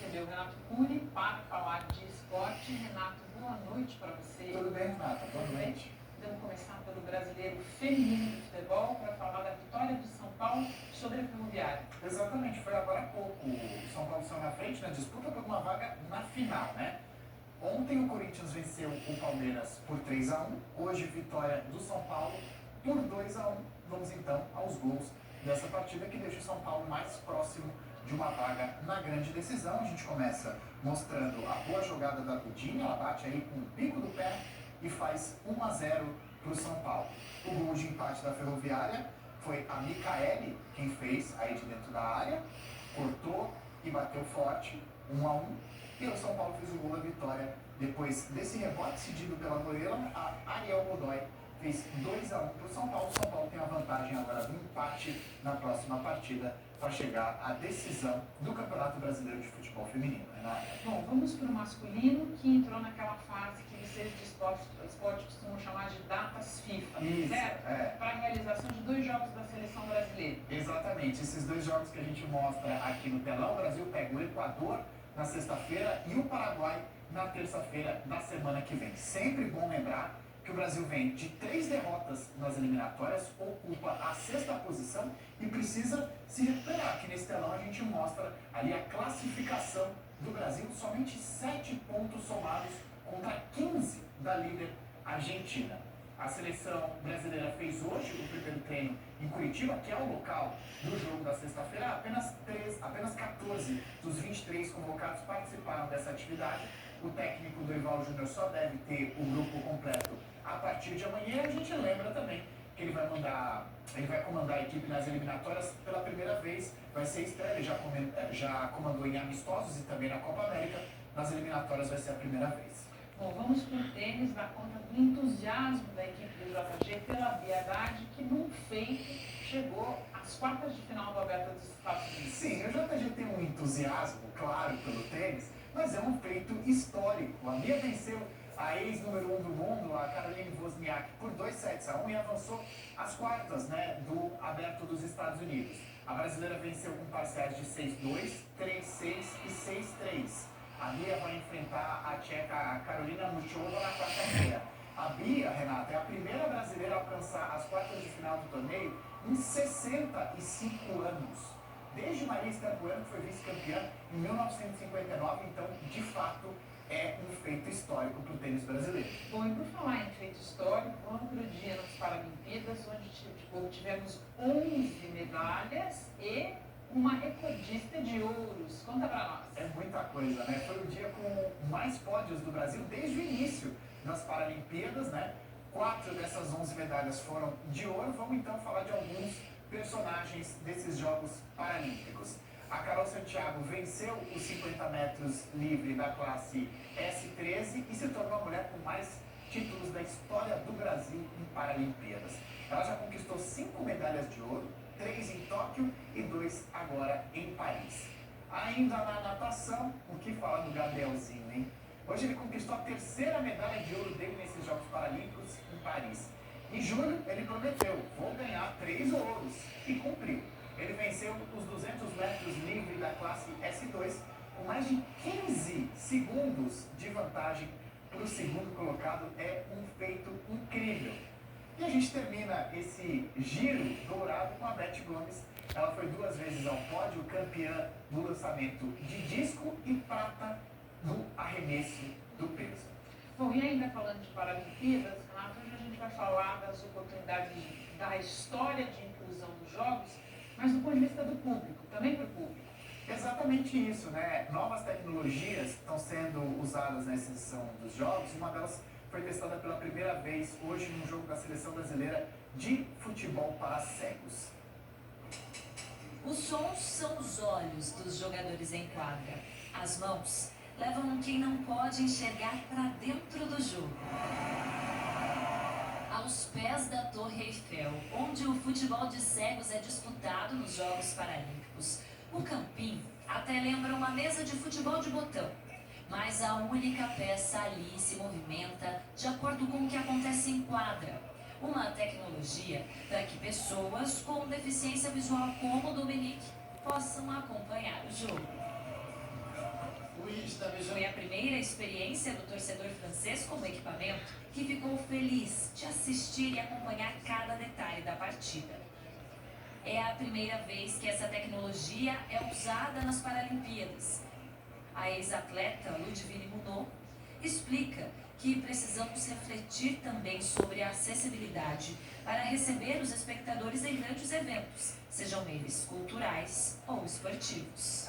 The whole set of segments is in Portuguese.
receber o Renato Cury para falar de esporte. Renato, boa noite para você. Tudo bem, Renata? Boa noite. Vamos começar pelo brasileiro feminino de futebol para falar da vitória de São Paulo sobre a Ferroviária. Exatamente, foi agora há pouco. O São Paulo saiu na frente na disputa por uma vaga na final, né? Ontem o Corinthians venceu o Palmeiras por 3-1. Hoje, vitória do São Paulo por 2-1. Vamos então aos gols dessa partida que deixa o São Paulo mais próximo de uma vaga na grande decisão. A gente começa mostrando a boa jogada da Godinho. Ela bate aí com o bico do pé e faz 1-0 para o São Paulo. O gol de empate da Ferroviária foi a Micaele quem fez aí de dentro da área, cortou e bateu forte, 1-1. E o São Paulo fez o gol da vitória. Depois desse rebote cedido pela goleira, a Ariel Godoy fez 2-1 para o São Paulo. O São Paulo tem a vantagem agora do empate na próxima partida para chegar à decisão do Campeonato Brasileiro de Futebol Feminino. Renata? Bom, vamos para o masculino, que entrou naquela fase que vocês de esporte costumam chamar de datas FIFA, Isso, certo? Para a realização de 2 jogos da seleção brasileira. Exatamente, esses 2 jogos que a gente mostra aqui no telão. O Brasil pega o Equador na sexta-feira e o Paraguai na terça-feira da semana que vem. Sempre bom lembrar que o Brasil vem de 3 derrotas nas eliminatórias, ocupa a 6ª posição e precisa se recuperar. Aqui nesse telão a gente mostra ali a classificação do Brasil, somente 7 pontos somados contra 15 da líder Argentina. A seleção brasileira fez hoje o primeiro treino em Curitiba, que é o local do jogo da sexta-feira. Apenas 14 dos 23 convocados participaram dessa atividade. O técnico Dorival Júnior só deve ter o grupo completo a partir de amanhã. A gente lembra também que ele vai comandar a equipe nas eliminatórias pela primeira vez. Vai ser estreia, ele já comandou em amistosos e também na Copa América. Nas eliminatórias vai ser a primeira vez. Bom, vamos para o tênis, dar conta do entusiasmo da equipe do JG pela Bia Haddad, que num feito chegou às quartas de final do Aberto dos Estados Unidos. Sim, o JG tem um entusiasmo, claro, pelo tênis, mas é um feito histórico. A Bia venceu a ex-número 1 do mundo, a Caroline Wozniak, por 2-1 e avançou às quartas, né, do Aberto dos Estados Unidos. A brasileira venceu com parciais de 6-2, 3-6 e 6-3. A Bia vai enfrentar a tcheca Karolina Muchova na quarta-feira. A Bia, Renata, é a primeira brasileira a alcançar as quartas de final do torneio em 65 anos. Desde Maria Schiavone, que foi vice-campeã em 1959, então, de fato, é um feito histórico para o tênis brasileiro. Bom, e por falar em feito histórico, vamos para o dia nas Paralimpíadas, onde tivemos 11 medalhas e uma recordista de ouros. Conta para nós. É muita coisa, né? Foi o dia com mais pódios do Brasil desde o início das Paralimpíadas, né? 4 dessas 11 medalhas foram de ouro. Vamos então falar de alguns personagens desses Jogos Paralímpicos. A Carol Santiago venceu os 50 metros livre da classe S13 e se tornou a mulher com mais títulos da história do Brasil em Paralimpíadas. Ela já conquistou 5 medalhas de ouro, 3 em Tóquio e 2 agora em Paris. Ainda na natação, o que falar do Gabrielzinho, hein? Hoje ele conquistou a 3ª medalha de ouro dele nesses Jogos Paralímpicos em Paris. Em julho, ele prometeu, vou ganhar 3 ouros, e cumpriu. Ele venceu os 200 metros livre da classe S2 com mais de 15 segundos de vantagem para o segundo colocado. É um feito incrível. E a gente termina esse giro dourado com a Beth Gomes. Ela foi 2 vezes ao pódio, campeã do lançamento de disco e prata no arremesso do peso. Bom, e ainda falando de Paralimpíadas, Renato, hoje a gente vai falar das oportunidades da história de inclusão dos Jogos, mas do ponto de vista do público, também para o público. Exatamente isso, né? Novas tecnologias estão sendo usadas nessa edição dos Jogos. Uma delas foi testada pela primeira vez hoje num jogo da Seleção Brasileira de Futebol para Cegos. Os sons são os olhos dos jogadores em quadra. As mãos levam quem não pode enxergar para dentro do jogo. Aos pés da Torre Eiffel, onde o futebol de cegos é disputado nos Jogos Paralímpicos, o campinho até lembra uma mesa de futebol de botão. Mas a única peça ali se movimenta de acordo com o que acontece em quadra. Uma tecnologia para que pessoas com deficiência visual como o Dominique possam acompanhar o jogo. Foi a primeira experiência do torcedor francês como equipamento que ficou feliz de assistir e acompanhar cada detalhe da partida. É a primeira vez que essa tecnologia é usada nas Paralimpíadas. A ex-atleta Ludivine Munot explica que precisamos refletir também sobre a acessibilidade para receber os espectadores em grandes eventos, sejam eles culturais ou esportivos.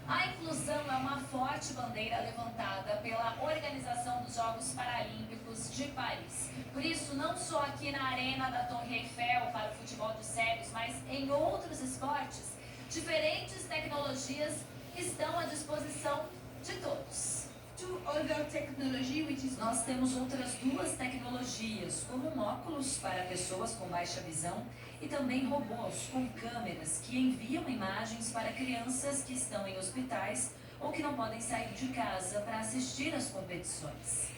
A inclusão é uma forte bandeira levantada pela Organização dos Jogos Paralímpicos de Paris. Por isso, não só aqui na Arena da Torre Eiffel para o futebol de cegos, mas em outros esportes, diferentes tecnologias estão à disposição de todos. Nós temos outras duas tecnologias, como óculos para pessoas com baixa visão e também robôs com câmeras que enviam imagens para crianças que estão em hospitais ou que não podem sair de casa para assistir às competições.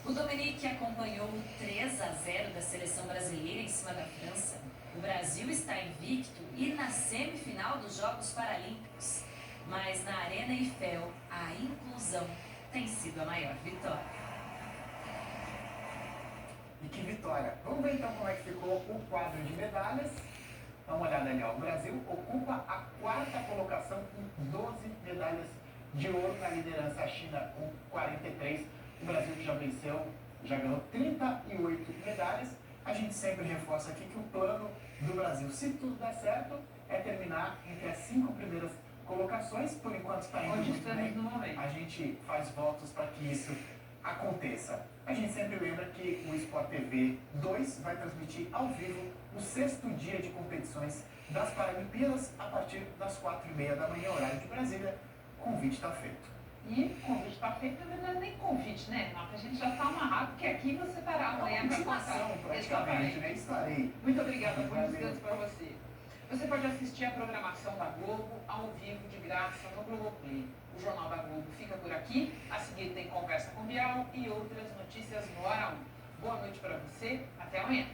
O Dominique acompanhou o 3-0 da seleção brasileira em cima da França. O Brasil está invicto e na semifinal dos Jogos Paralímpicos. Mas na Arena Eiffel, a inclusão tem sido a maior vitória. E que vitória! Vamos ver então como é que ficou o quadro de medalhas. Dá uma olhada ali, ó. O Brasil ocupa a 4ª colocação com 12 medalhas de ouro, na liderança a China com 43. O Brasil que já venceu, já ganhou 38 medalhas. A gente sempre reforça aqui que o plano do Brasil, se tudo der certo, é terminar entre as 5 primeiras colocações. Por enquanto está indo muito bem. No momento. A gente faz votos para que isso aconteça. A gente sempre lembra que o Sport TV 2 vai transmitir ao vivo o 6º dia de competições das Paralimpíadas a partir das 4h30 da manhã, horário de Brasília. O convite está feito. E o convite está feito, não é nem convite, né, Renato? A gente já está amarrado, porque aqui você estará amanhã para passar. Praticamente, né? Estarei. Muito obrigada por descanso para você. Você pode assistir a programação da Globo ao vivo de graça no Globoplay. O Jornal da Globo fica por aqui. A seguir tem Conversa com Bial e outras notícias no Hora 1. Boa noite para você. Até amanhã.